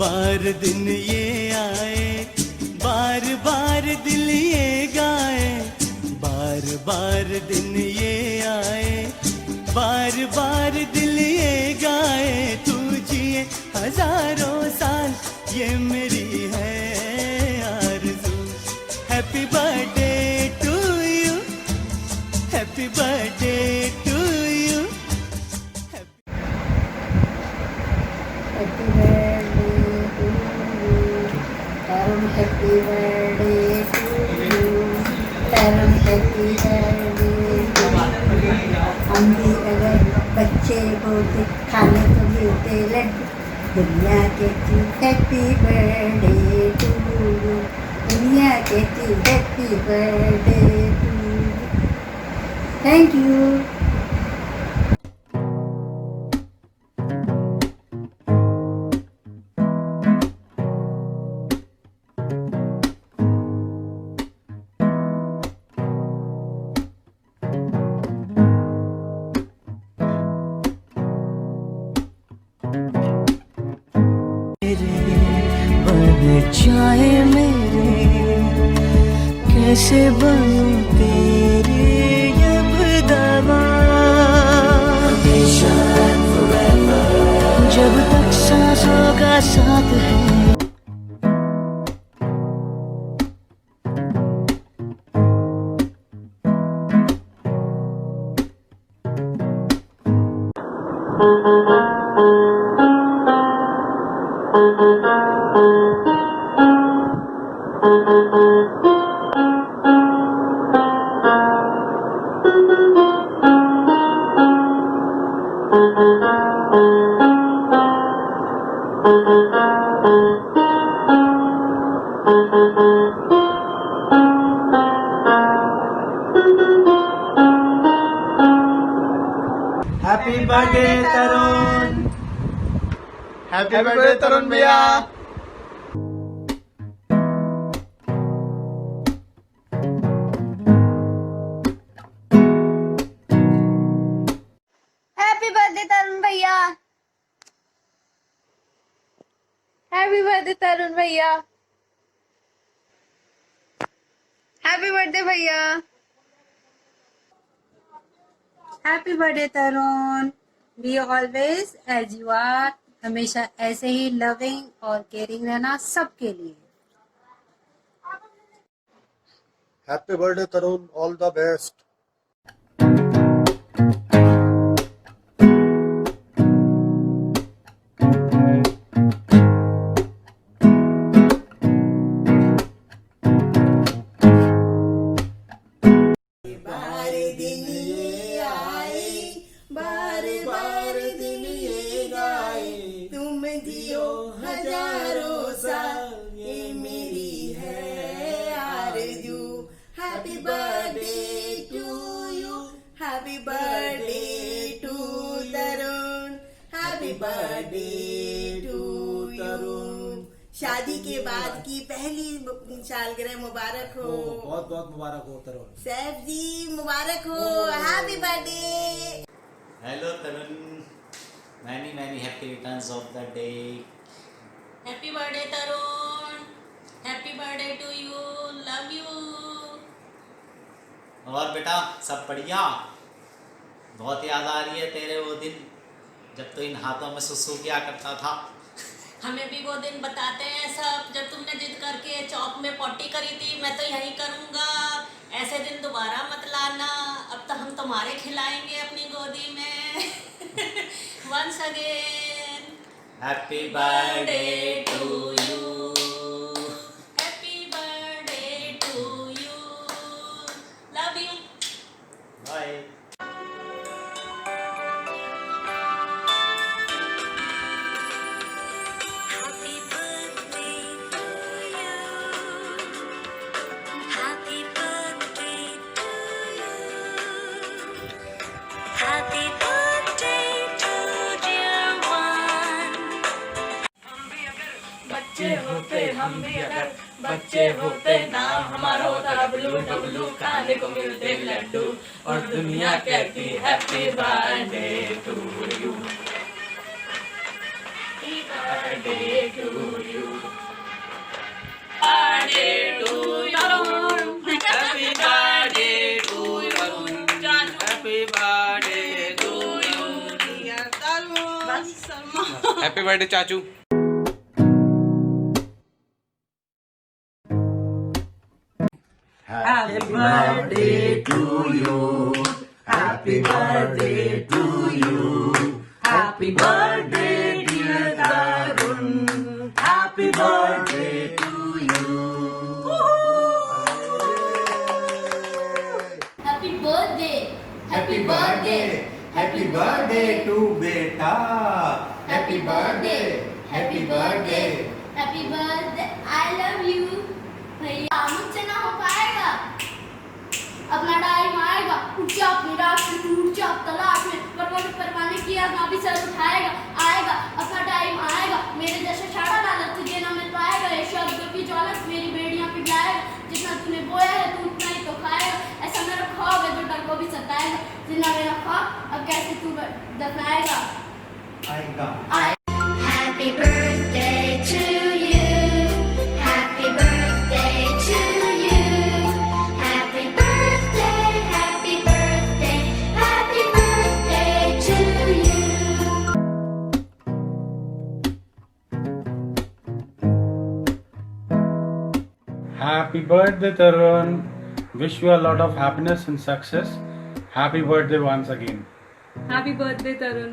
बार दिन ये आए, बार बार दिल ये गाए, बार बार दिन ये आए, बार बार दिल ये गाए। तू जिए हजारों साल ये मेरी है आरज़ू। Happy birthday to you, happy birthday to you. Happy birthday to you. Tarun, happy birthday to you. Tarun, happy birthday to you. हम भी अगर बच्चे होते खाने को मिलते लड्डू, दुनिया कहती हैप्पी बर्थडे टू यू। दुनिया कहती happy birthday to you. Thank you. जाए मेरे कैसे बनूं तेरी अब दवा, जब तक सांसों का साथ है। Happy birthday Tarun, happy birthday Tarun भैया। हैप्पी बर्थडे तरुण भैया, हैप्पी बर्थडे तरुण भैया, हैप्पी बर्थडे भैया, happy birthday Tarun. Be always as you are. हमेशा ऐसे ही लविंग और केयरिंग रहना सबके लिए। Happy birthday Tarun, all the best. तुम जियो हजारों साल ये मेरी है आरज़ू। Happy birthday to you, happy birthday to Tarun, happy birthday to Tarun. शादी के बाद की पहली सालगिरह मुबारक हो। बहुत बहुत मुबारक हो तरुण। सैफ जी मुबारक हो, happy birthday. Hello Tarun, many happy returns of the day. Happy birthday Tarun, happy birthday to you, love you. और बेटा सब बढ़िया? बहुत याद आ रही है तेरे वो दिन जब तो इन हाथों में सुसु किया करता था। हमें भी वो दिन बताते हैं सब, जब तुमने जिद करके चौक में पॉटी करी थी मैं तो यही करूँगा, ऐसे दिन दोबारा मत लाना। अब तो हम तुम्हारे खिलाएंगे अपनी गोदी में। Once again, Happy birthday to you. happy birthday to you, love you. Bye. Happy birthday to you. Happy birthday to you. Happy birthday to dear one. बच्चे होते हम भी अगर बच्चे होते नाम हमारा होता डब्लू डब्लू, खाने को मिलते लड्डू और दुनिया कहती happy birthday to you, happy birthday to happy birthday चाचू। Happy birthday happy birthday happy birthday to बेटा। Happy birthday happy birthday. Happy birthday I love you भैया मुझसे ना हो पाएगा अपना टाइम आएगा उठ जा अपनी रात से टूट जा तलाश में परवाने किया ना भी सर उठाएगा आएगा अपना टाइम आएगा मेरे जैसे छाड़ा डाला तुझे ना मिल पाएगा ये शब्द की ज्वालक मेरी बेड़ियां पिघलाएगा जितना तूने बोया है तू उतना ही तो खाएगा ऐसा मेरा ख्वाब है जो डर को भी सताएगा जितना मेरा ख्वाब अब कैसे तू दफनाएगा Happy birthday to you. Happy birthday to you. Happy birthday, happy birthday, happy birthday to you. Happy birthday, Tarun. Wish you a lot of happiness and success. Happy birthday once again. Happy birthday, Tarun.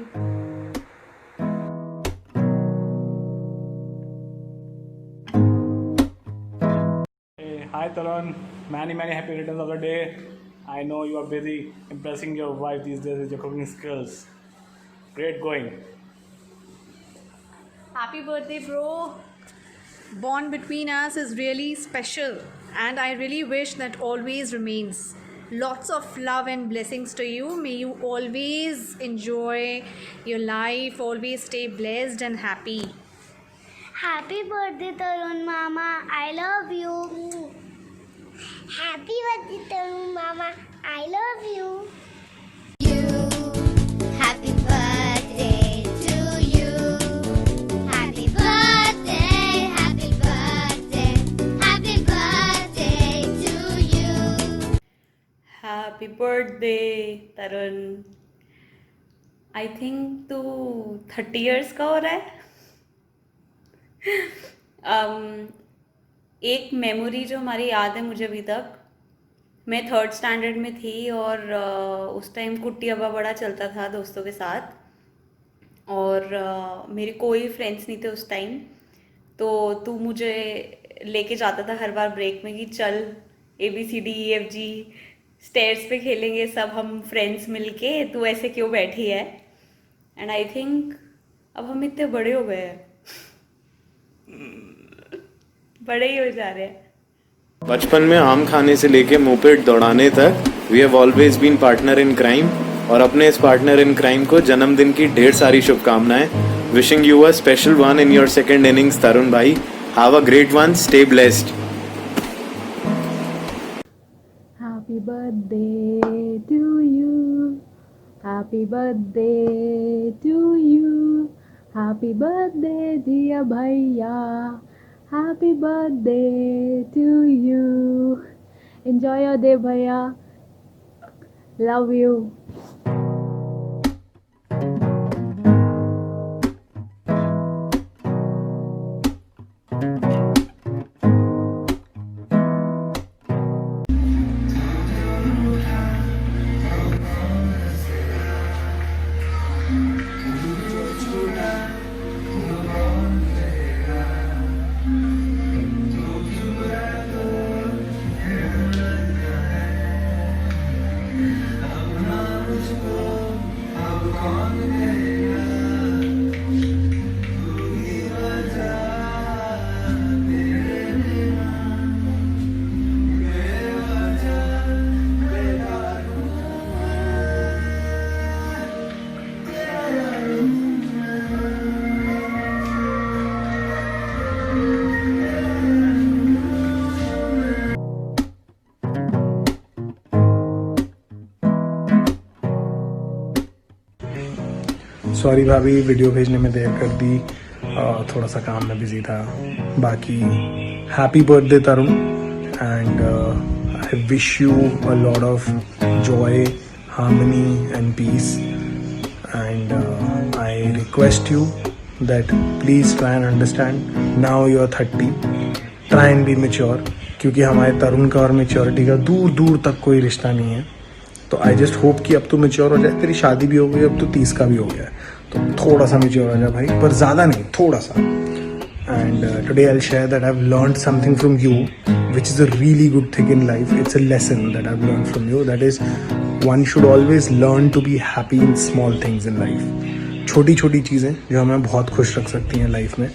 Hey, hi Tarun. Many happy returns of the day. I know you are busy impressing your wife these days with your cooking skills. Great going. Happy birthday, bro. Bond between us is really special, and I really wish that always remains. Lots of love and blessings to you. May you always enjoy your life, always stay blessed and happy. Happy birthday, Tarun Mama. I love you. Happy birthday, Tarun Mama. I love you. Happy birthday to you. Happy birthday, happy birthday, happy birthday to you. Happy birthday Tarun. I think तू 30 years का हो रहा है। एक memory जो हमारी याद है मुझे अभी तक, मैं 3rd स्टैंडर्ड में थी और उस टाइम कुट्टी अब्बा बड़ा चलता था दोस्तों के साथ, और मेरे कोई फ्रेंड्स नहीं थे उस टाइम, तो तू मुझे लेके जाता था हर बार ब्रेक में कि चल ABCDEFG स्टेयर्स पे खेलेंगे सब हम फ्रेंड्स मिलके, तू ऐसे क्यों बैठी है। एंड आई थिंक अब हम इतने बड़े हो गए हैं, बड़े ही हो जा रहे हैं। बचपन में आम खाने से लेके मोपेड दौड़ाने तक we have always been partner in crime, और अपने इस पार्टनर इन क्राइम को जन्मदिन की ढेर सारी शुभकामनाएं। Wishing you a special one in your second innings Tarun भाई। Have a great one, stay blessed. Happy birthday to you. Happy birthday to you. Happy birthday, dear Bhaiya. Happy birthday to you. Enjoy your day, Bhaiya. Love you. Sorry भाभी, video भेजने में देर कर दी, थोड़ा सा काम में busy था। बाकी happy birthday Tarun, and I wish you a lot of joy, harmony and peace, and I request you that please try and understand. Now you are 30. Try and be mature. क्योंकि हमारे तरुण का और मेच्योरिटी का दूर दूर तक कोई रिश्ता नहीं है. तो आई जस्ट होप कि अब तो मेच्योर हो जाए. तेरी शादी भी हो गई, अब तो 30 का भी हो गया है, तो थोड़ा सा मेच्योर हो जाए भाई, पर ज़्यादा नहीं, थोड़ा सा. And today I'll share that I've learned something from you, which is a really good thing in life. It's a lesson that I've learned from you. That is, one should always learn to be happy in small things in life. छोटी छोटी चीज़ें जो हमें बहुत खुश रख सकती हैं लाइफ में,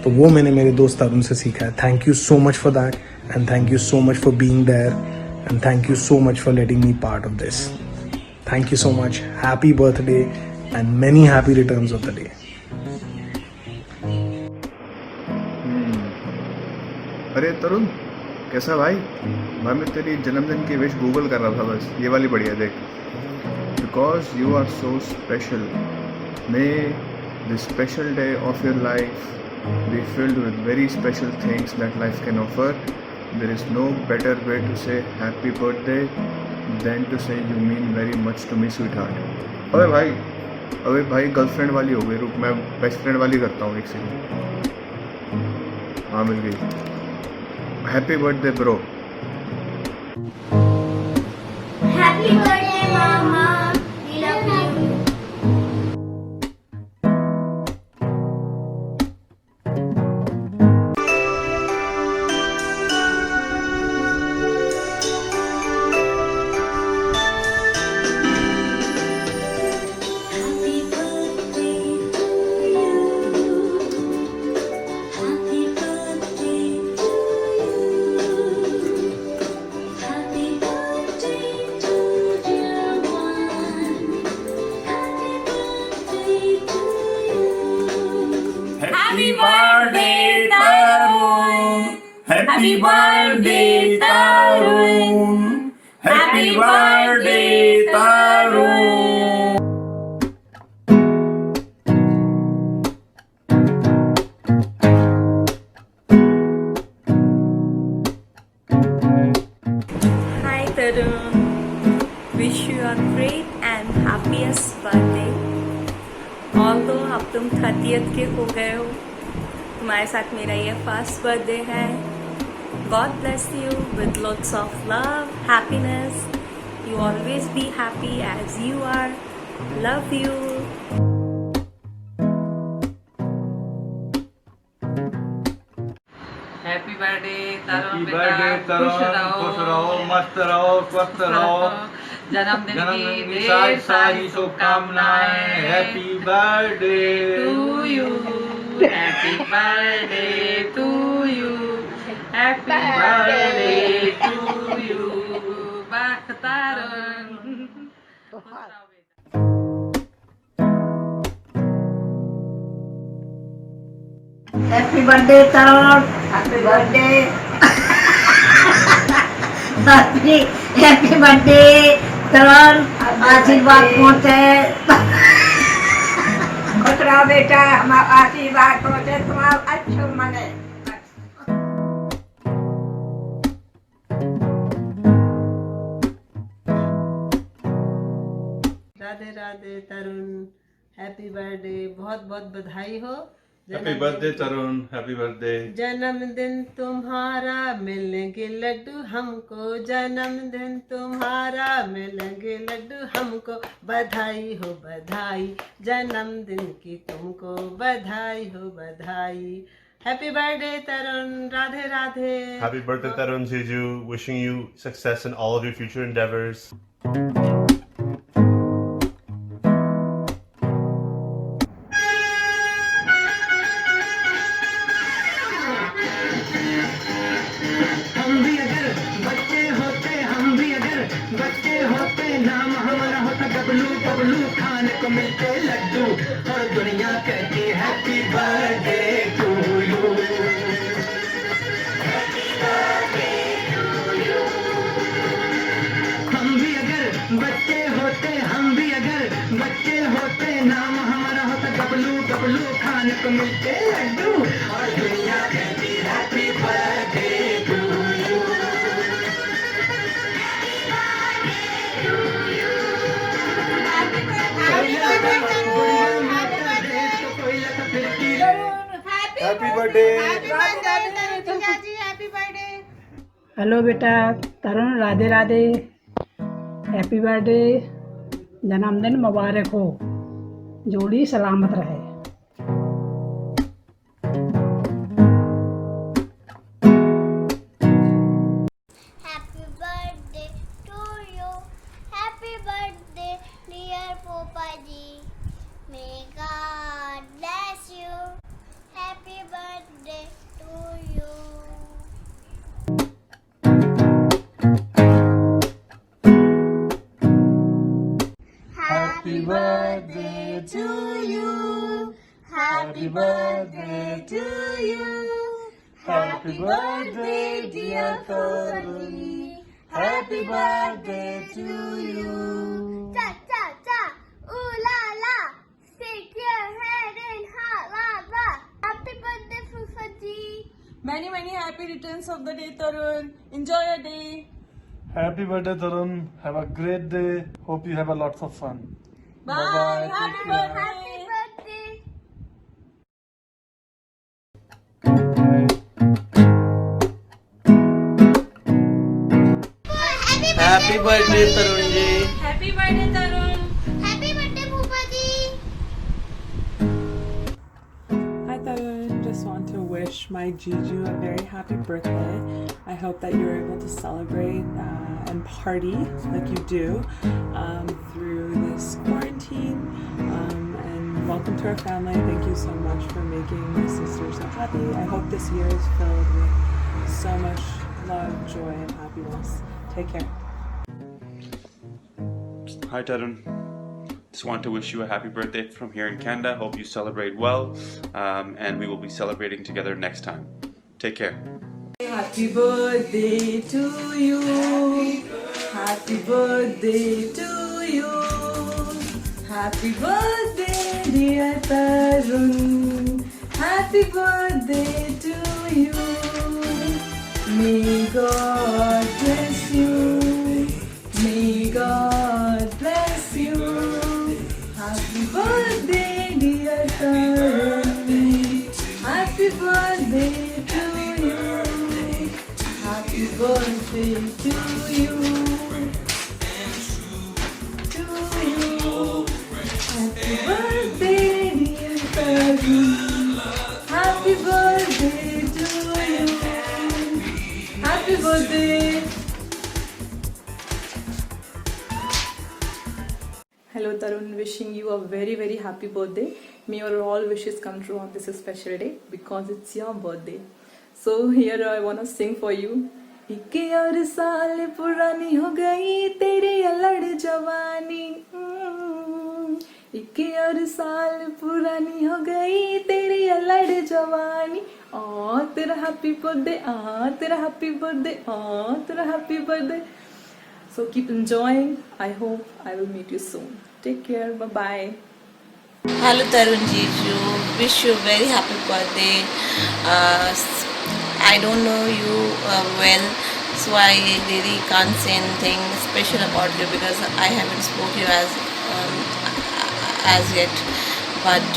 तो वो मैंने मेरे दोस्त तरुण से सीखा है. Thank you so much for that, and thank you so much for being there, and thank you so much for letting me part of this. Thank you so much. Happy birthday and many happy returns of the day. अरे तरुण, कैसा भाई? भाई मैं तेरी जन्मदिन की wish Google कर रहा था, बस ये वाली बढ़िया देख. Because you are so special, may this special day of your life be filled with very special things that life can offer. There is no better way to say happy birthday than to say you mean very much to me sweetheart. अबे भाई girlfriend वाली हो गई, रुक मैं best friend वाली करता हूँ एक सेकंड. हाँ मिल गई. Happy birthday, bro. Happy birthday, Mama. We love you. Happy birthday to you. Happy birthday to you. Happy birthday to dear one. Happy birthday to you. Happy birthday, Tarun. Happy birthday, Tarun. Happy birthday, Tarun. Hi Tarun, wish you a great and happiest birthday. Although अब तुम 30th के हो गए हो, तुम्हारे साथ मेरा ये फर्स्ट बर्थडे है. God bless you with lots of love, happiness. You always be happy as you are. Love you. Happy birthday Tarun बेटा, खुश रहो, मस्त रहो, स्वस्थ रहो. जन्मदिन की ढेर सारी शुभकामनाएं. Happy birthday to you. Happy birthday to you. Happy birthday to you. बाख Tarun. Happy birthday Tarun. Happy birthday. Happy birthday Tarun. आशीर्वाद पहुँचे. खुश रहो बेटा, हमारा आशीर्वाद पहुँचे, तुम्हारा अच्छा मने. राधे राधे तरुण, हैप्पी बर्थडे. बहुत बहुत बधाई हो. Happy birthday Tarun, happy birthday. जन्मदिन तुम्हारा मिलेंगे लड्डू हमको. जन्मदिन तुम्हारा मिलेंगे लड्डू हमको. बधाई हो बधाई, जन्मदिन की तुमको बधाई हो बधाई. Happy birthday Tarun. Radhe Radhe. Happy birthday Tarun Jeju, wishing you success in all of your future endeavors. नाम हमारा होता बबलू, बबलू खाने को मिलते लड्डू, और दुनिया कहती हैप्पी बर्थडे टू यू. हम भी अगर बच्चे होते, हम भी अगर बच्चे होते, नाम हमारा होता बबलू, बबलू खाने को मिलते लड्डू, और दुनिया कहती happy birthday to you. Happy birthday. Hello बेटा तरुण, राधे राधे, हैप्पी बर्थडे, जन्मदिन मुबारक हो, जोड़ी सलामत रहे। Happy birthday to you. Happy birthday, dear Popaji. May God bless you. Happy birthday to you. Happy birthday to you. Happy birthday to you. Happy birthday, dear Tarun. Happy birthday to you. Cha cha cha, ooh la la. Stick your head in hot lava. Happy birthday, Fufaji. Many happy returns of the day, Tarun. Enjoy your day. Happy birthday, Tarun. Have a great day. Hope you have a lots of fun. Bye. Happy Happy birthday. birthday. Happy birthday Tarun ji. Happy birthday Tarun. Happy birthday, Fufaji. Hi Tarun, just want to wish my Jiju a very happy birthday. I hope that you're able to celebrate and party like you do through this quarantine. And welcome to our family. Thank you so much for making my sister so happy. I hope this year is filled with so much love, joy, and happiness. Take care. Hi Tarun, just want to wish you a happy birthday from here in Canada. Hope you celebrate well, and we will be celebrating together next time. Take care. Happy birthday to you. Happy birthday to you. Happy birthday, dear Tarun. Happy birthday to you. May God bless you. May God bless you. Happy birthday, dear Tarun. Happy birthday to you. Happy birthday to you. To you. Happy birthday, dear Tarun. Happy birthday to you. Happy birthday. Hello Tarun, wishing you a very happy birthday. May your all wishes come true on this special day because it's your birthday. So here I wanna sing for you. 21 साल पुरानी हो गई तेरी अलड़ जवानी, 21 साल पुरानी हो गई तेरी अलड़ जवानी, तेरा हैप्पी बर्थडे, तेरा हैप्पी बर्थडे, तेरा happy birthday. So keep enjoying. I hope I will meet you soon. Take care. Bye bye. Hello Tarun Jiju, wish you very happy birthday. I don't know you well, so I really can't say anything special about you because I haven't spoken to you as yet. But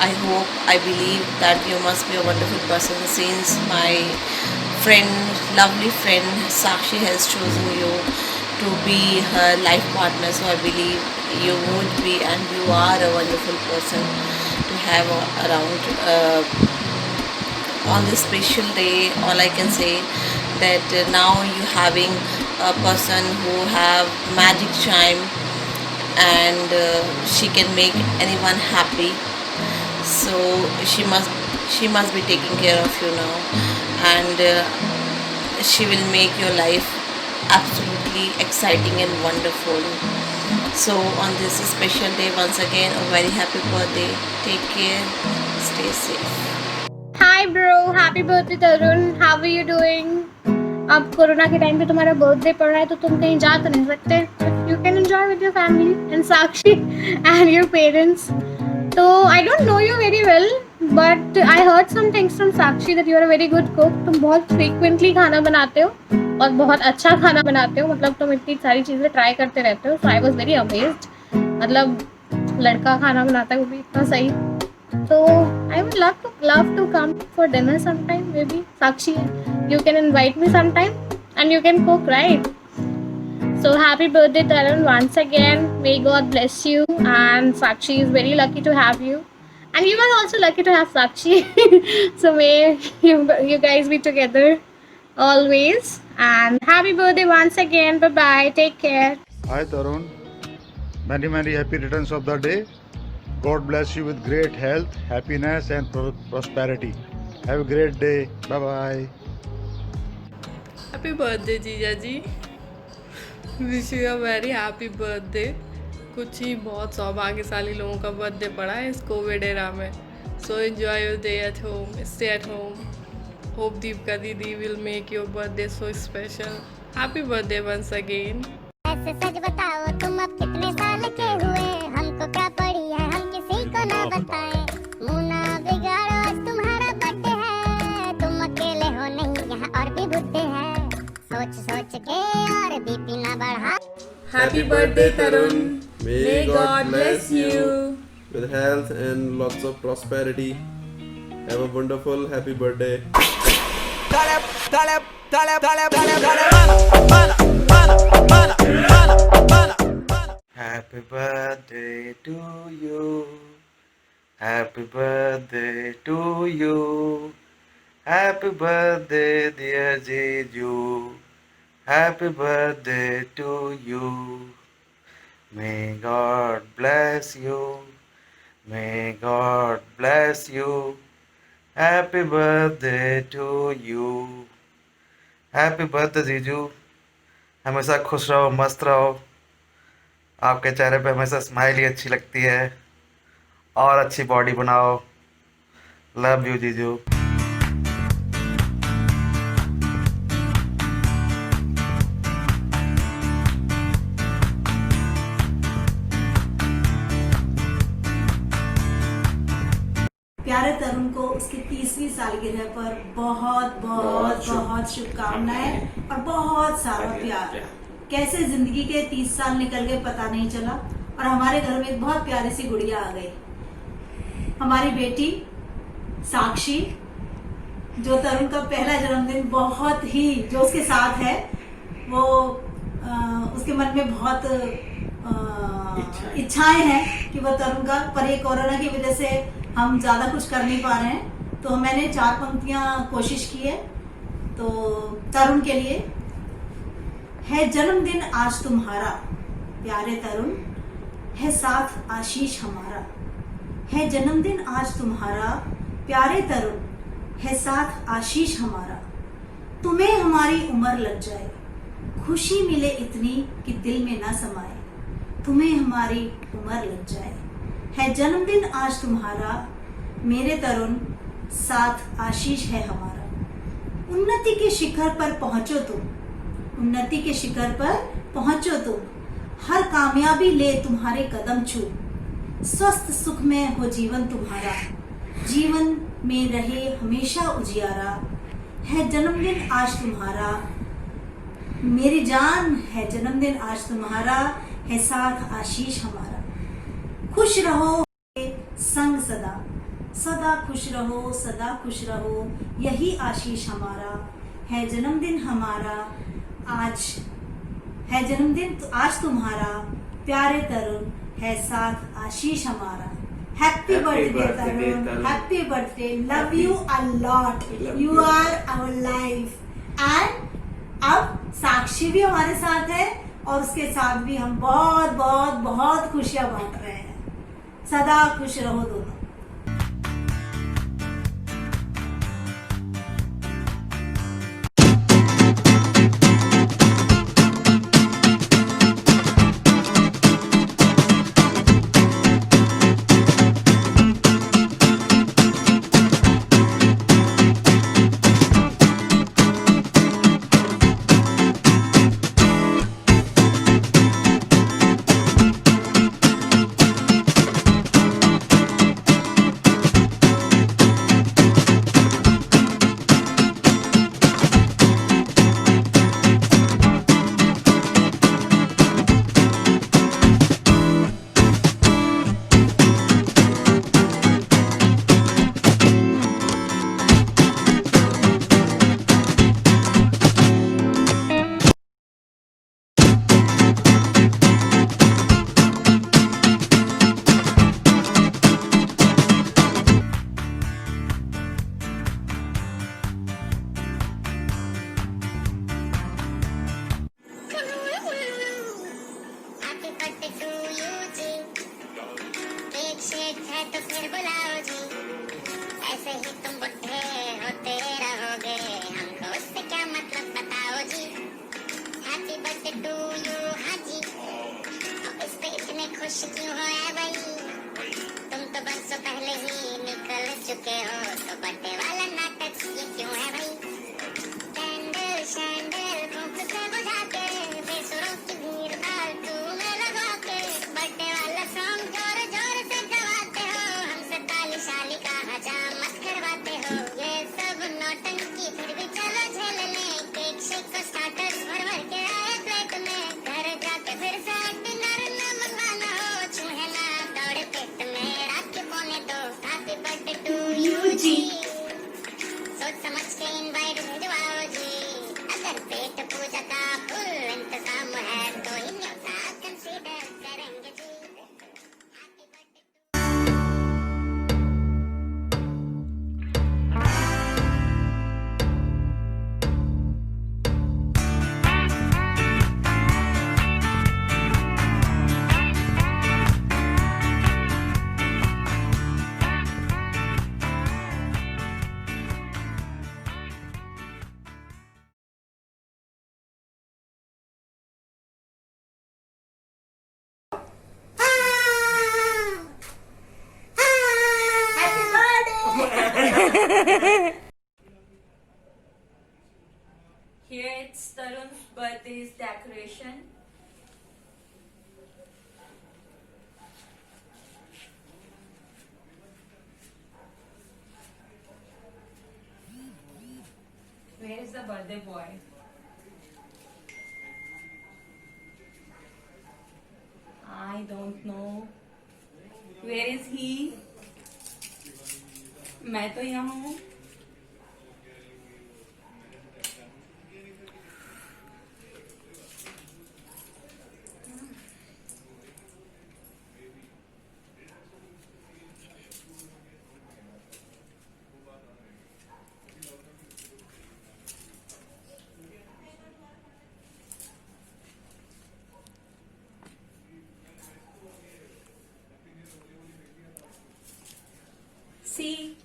I hope, I believe that you must be a wonderful person since my friend, lovely friend Sakshi has chosen you to be her life partner. So I believe you would be and you are a wonderful person to have around. On this special day, all I can say that now you having a person who have magic charm and she can make anyone happy. So she must be taking care of you now, and she will make your life absolutely exciting and wonderful. So on this special day, once again, a very happy birthday. Take care, stay safe. Hi bro, happy birthday Tarun. How are you doing? अब corona के time पे तुम्हारा birthday पड़ रहा है तो तुम कहीं जा तो नहीं सकते. You can enjoy with your family and Sakshi and your parents. So I don't know you very well, but I heard some things from Sakshi that you are a very good cook. तुम बहुत frequently खाना बनाते हो और बहुत अच्छा खाना बनाते हो. मतलब तुम इतनी सारी चीज़ें ट्राई करते रहते हो. So I was very amazed. मतलब लड़का खाना बनाता है वो भी इतना सही. So I would love to come for dinner sometime. Maybe Sakshi, you can invite me sometime, and you can cook, right? So happy birthday, Tarun, once again. May God bless you. And Sakshi is very lucky to have you. And you are also lucky to have Sakshi. So may you guys be together always. And happy birthday once again. Bye bye. Take care. Hi Tarun, many happy returns of the day. God bless you with great health, happiness and prosperity. Have a great day. Bye bye. Happy birthday जीजा जी. Wish you a very happy birthday. कुछ ही बहुत सौभाग्यशाली लोगों का birthday पड़ा है इस Covid era में. So enjoy your day at home. Stay at home. Hope Deepika दीदी will make your birthday so special. Happy birthday once again. ऐसे सच बताओ तुम अब कितने साल के हुए, हमको क्या पड़ी है हम किसी को ना बताएं. मुंह ना बिगाड़ो आज तुम्हारा बर्थडे है, तुम अकेले हो नहीं यहाँ और भी बुड्ढे हैं. सोच के और बीपी ना बढ़ा. Happy birthday Tarun. May God bless you with health and lots of prosperity. Have a wonderful happy birthday. Happy birthday to you. Happy birthday to you. Happy birthday dear Jeju. Happy birthday to you. May God bless you. May God bless you. Happy birthday to you. Happy birthday जीजू. हमेशा खुश रहो, मस्त रहो. आपके चेहरे पे हमेशा स्माइल ही अच्छी लगती है. और अच्छी बॉडी बनाओ. लव यू जीजू. प्यारे तरुण को उसकी 30वीं सालगिरह पर बहुत शुभकामनाएं और बहुत सारा प्यार. कैसे जिंदगी के 30 साल निकल गए पता नहीं चला, और हमारे घर में एक बहुत प्यारी सी गुड़िया आ गई, हमारी बेटी साक्षी, जो तरुण का पहला जन्मदिन बहुत ही जो उसके साथ है वो उसके मन में बहुत इच्छाएं हैं कि वह तरुण का, पर ये कोरोना की वजह से हम ज्यादा कुछ कर नहीं पा रहे हैं. तो मैंने 4 पंक्तियां कोशिश की है. तो तरुण के लिए है जन्मदिन आज तुम्हारा प्यारे तरुण, है साथ आशीष हमारा. है जन्मदिन आज तुम्हारा प्यारे तरुण, है साथ आशीष हमारा. तुम्हें हमारी उम्र लग जाए, खुशी मिले इतनी कि दिल में ना समाए. तुम्हें हमारी उम्र लग जाए. है जन्मदिन आज तुम्हारा मेरे तरुण, साथ आशीष है हमारा. उन्नति के शिखर पर पहुंचो तुम, उन्नति के शिखर पर पहुंचो तुम. हर कामयाबी ले तुम्हारे कदम छू. स्वस्थ सुख में हो जीवन तुम्हारा, जीवन में रहे हमेशा उजियारा. है जन्मदिन आज तुम्हारा मेरी जान, है जन्मदिन आज तुम्हारा, है साथ आशीष हमारा. खुश रहो संग सदा, सदा खुश रहो, सदा खुश रहो, यही आशीष हमारा. है जन्मदिन हमारा आज, है जन्मदिन आज तुम्हारा प्यारे तरुण, है साथ आशीष हमारा. Happy birthday Tarun, happy birthday. Love you a lot. You are our life. And अब साक्षी भी हमारे साथ है और उसके साथ भी हम बहुत खुशियां बांट रहे हैं. सदा खुश रहो दोनों. ही तुम बुढ़े होते रहोगे, हमको उससे क्या मतलब बताओ जी। हैप्पी बर्थडे टू यू, हाँ जी, इस पे इतने खुश क्यों हो है भाई, तुम तो बरसों पहले ही निकल चुके हो, तो बर्थडे वाला नाटक ये क्यों है भाई। कैंडल शैंडल भूख से बुझा के, बेसुरों की भीड़ फालतू में लगा के, बर्थडे वाला सॉन्ग जोर जोर से गवाते हो, हमसे ताली शाली का हजाम मत करवाते हो। ये सब नौटंकी फिर भी चलो झेल लें, केक शेक को स्टार्टर्स भर भर के आए प्लेट में, घर जाके फिर से डिनर न मंगवाना हो, चूहे ना दौड़े पेट में, रात के पौने दो। हैप्पी बर्थडे टू यू जी, सोच समझ के इनवाइट भिजवाओ जी, अगर पेट पूजा का फुल इंतजाम है तो ही न्योता कंसीडर करेंगे जी। Here it's Tarun's birthday's decoration. Where is the birthday boy? I don't know. Where is he? मैं तो यहाँ हूँ. See?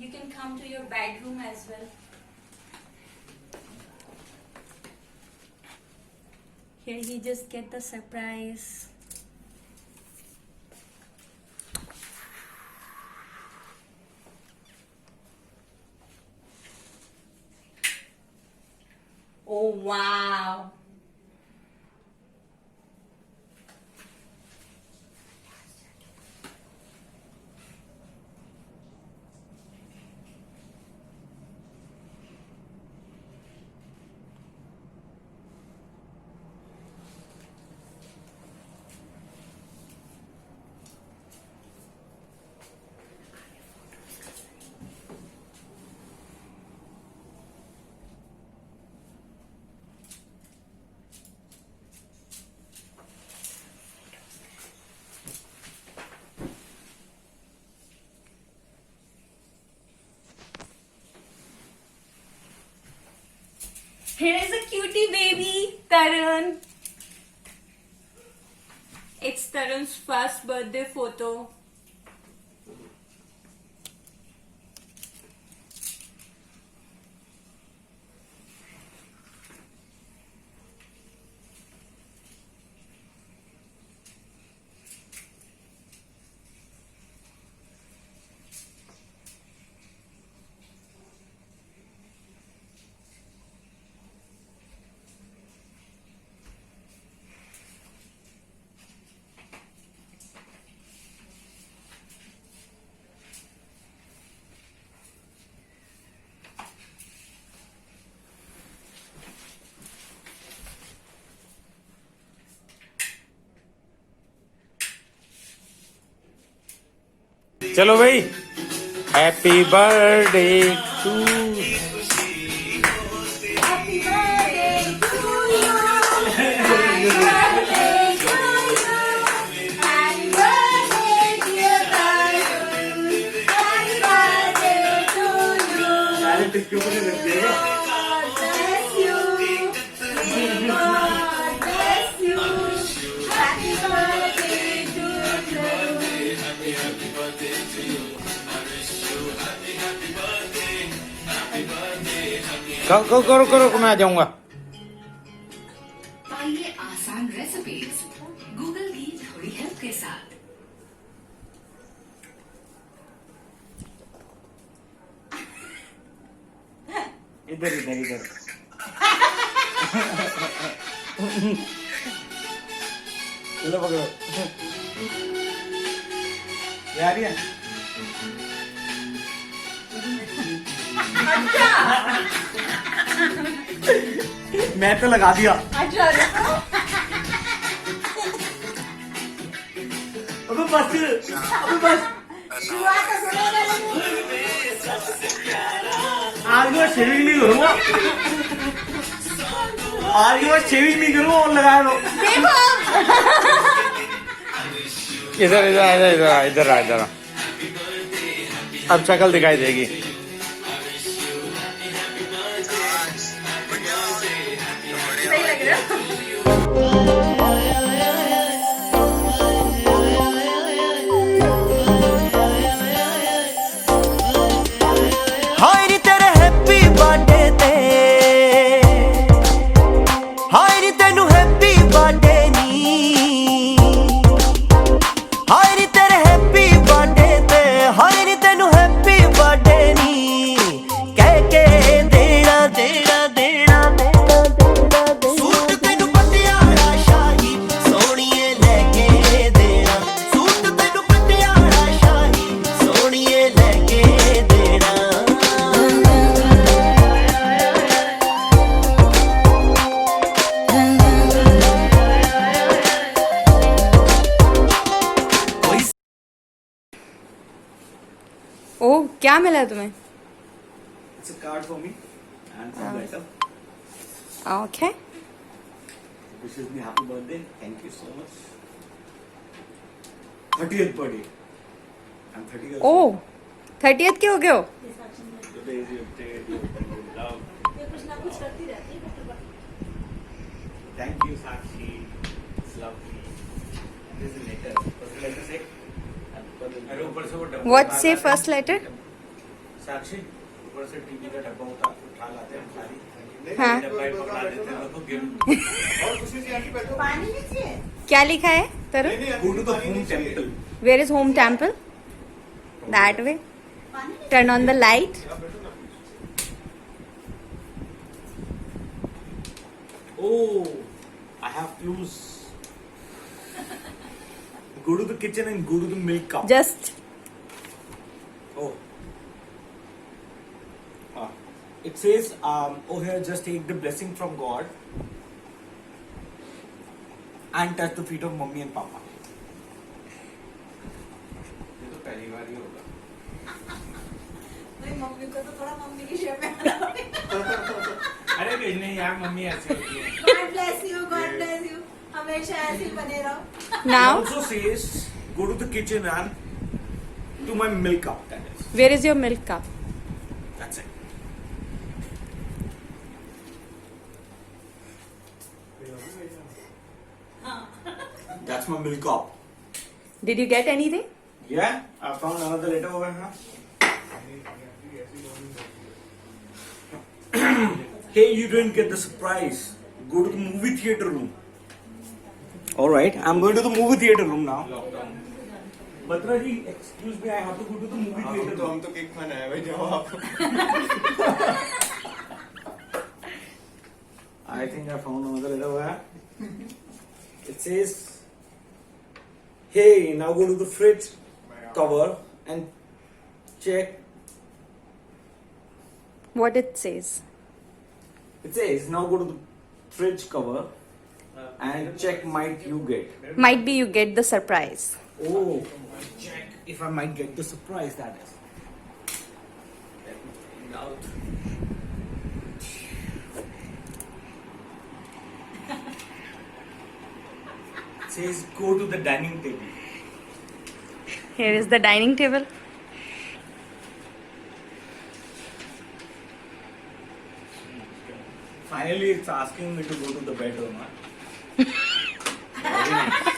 You can come to your bedroom as well. Here he just get the surprise. Oh wow. Here is a cutie baby, Tarun. It's Tarun's first birthday photo. चलो भाई, happy birthday to करो करो करो, मैं आ जाऊंगा। पाइए आसान recipes Google की थोड़ी हेल्प के साथ। इधर इधर इधर चलो पकड़ो यार ये मैं तो लगा दिया। अबे बस आज मैं शेविंग नहीं करूंगा, आज मैं शेविंग नहीं करूंगा और लगा दो। इधर इधर इधर इधर इधर इधर अब शक्ल दिखाई देगी। ओह, क्या मिला तुम्हें? It's a card for me and some letter. Okay. Wishes me happy birthday. Thank you so much. 30th birthday. I'm 30 years oh, old. 30th के हो गए हो? Today is your day. Love. Thank you, Sakshi. It's lovely. This is a letter. First letter say. अरे ऊपर से वो डब्बा What say first letter? साक्षी, ऊपर से टीवी का डब्बा उठा लाते हैं सारी। हाँ। डब्बा ही पकड़ा देते हैं तो गिर। और कुछ नहीं आंटी बैठो। पानी नहीं चाहिए? क्या लिखा है तरुण? Go to the home temple. Where is home temple? That way. Turn on the light. Oh, I have clues. Go to the kitchen and go to the milk cup. Just. Oh. It says, oh here, just take the blessing from God and touch the feet of mummy and papa. ये तो पहली बार ही होगा। नहीं, mummy को तो थोड़ा mummy की shape में आना पड़ेगा। अरे नहीं यार, मम्मी ऐसी होती है। God bless you, God bless you. हमेशा ऐसे ही बने रहो। Now. It also says, go to the kitchen and to my milk cup. That is. Where is your milk cup? That's it. That's my milk cup. Did you get anything? Yeah, I found another letter over here. Hey, you didn't get the surprise. Go to the movie theater room. Alright, I'm going to the movie theater room now. Batra ji, excuse me, I have to go to the movie theater room. हम तो cake खाना है भाई, जाओ आप. I think I found another letter over here. It says, hey, now go to the fridge cover and check. What it says? It says, now go to the fridge cover and check might you get. Might be you get the surprise. Oh, check if I might get the surprise, that is. Let me find out. It says go to the dining table. Here is the dining table. Finally, it's asking me to go to the bedroom. Huh? Very nice.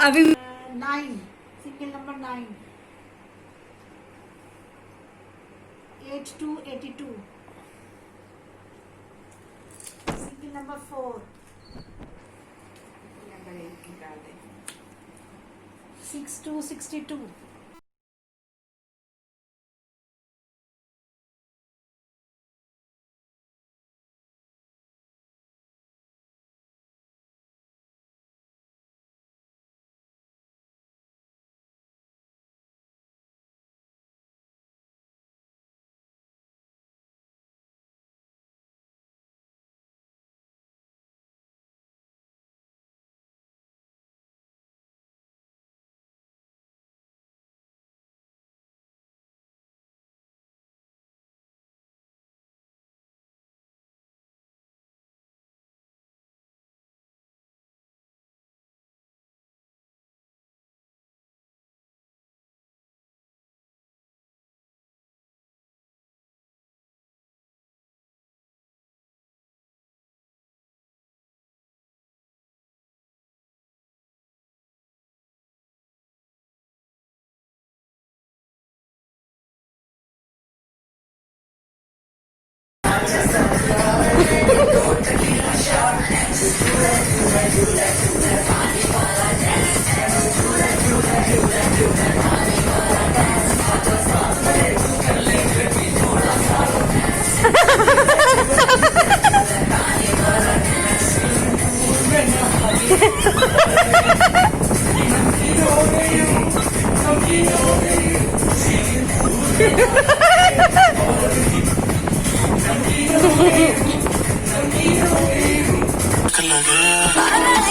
अभी 9, single number 9. 8282. Single number 4. 6262.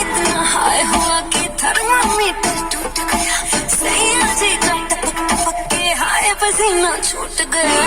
इतना हाय हुआ कि thermometer टूट गया, सैया जी का टपक टपक के हाय पसीना छूट गया।